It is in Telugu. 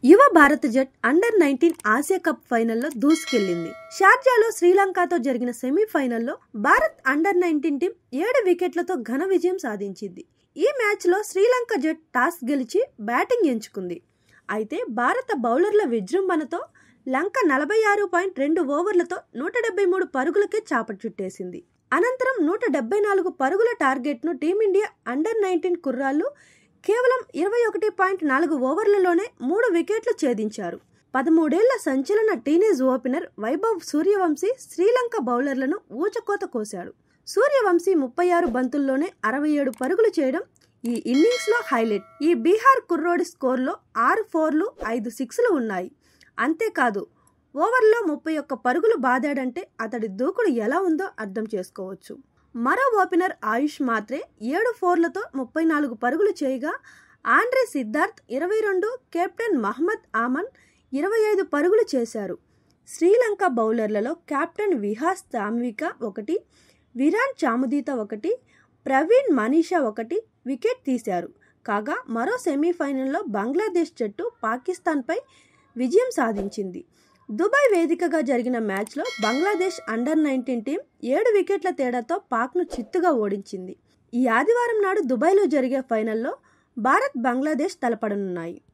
యువ భారత జట్ అండర్-19 ఆసియా కప్ ఫైనల్లో దూసుకెళ్లింది. షార్జాలో శ్రీలంకతో జరిగిన సెమీఫైనల్లో భారత్ అండర్-19 టీం 7 వికెట్లతో ఘన విజయం సాధించింది. ఈ మ్యాచ్లో శ్రీలంక జట్ టాస్ గెలిచి బ్యాటింగ్ ఎంచుకుంది. అయితే భారత బౌలర్ల విజృంభణతో లంక 46.2 ఓవర్లతో 173 పరుగులకే చాప చుట్టేసింది. అనంతరం 174 పరుగుల టార్గెట్ను టీమిండియా అండర్-19 కుర్రాళ్లు కేవలం 21.4 ఓవర్లలోనే 3 వికెట్లు ఛేదించారు. 13 ఏళ్ల సంచలన టీనేజ్ ఓపెనర్ వైభవ్ సూర్యవంశీ శ్రీలంక బౌలర్లను ఊచకోత కోశాడు. సూర్యవంశీ 36 బంతుల్లోనే 67 పరుగులు చేయడం ఈ ఇన్నింగ్స్ లో హైలైట్. ఈ బీహార్ కుర్రోడి స్కోర్లో 6 4లు 5 6లు ఉన్నాయి. అంతేకాదు ఓవర్లో 31 పరుగులు బాదాడంటే అతడి దూకుడు ఎలా ఉందో అర్థం చేసుకోవచ్చు. మరో ఓపెనర్ ఆయుష్ మాత్రే 7 4లతో 34 పరుగులు చేయగా ఆండ్రే సిద్ధార్థ్ 22, కెప్టెన్ మహమ్మద్ ఆమన్ 25 పరుగులు చేశారు. శ్రీలంక బౌలర్లలో కెప్టెన్ విహాస్ తామ్విక 1, విరాన్ చాముదీత 1, ప్రవీణ్ మనీషా 1 వికెట్ తీశారు. కాగా మరో సెమీఫైనల్లో బంగ్లాదేశ్ జట్టు పాకిస్తాన్పై విజయం సాధించింది. దుబాయ్ వేదికగా జరిగిన మ్యాచ్లో బంగ్లాదేశ్ అండర్-19 టీం 7 వికెట్ల తేడాతో పాక్ను చిత్తుగా ఓడించింది. ఈ ఆదివారం నాడు దుబాయ్లో జరిగే ఫైనల్లో భారత్ బంగ్లాదేశ్ తలపడనున్నాయి.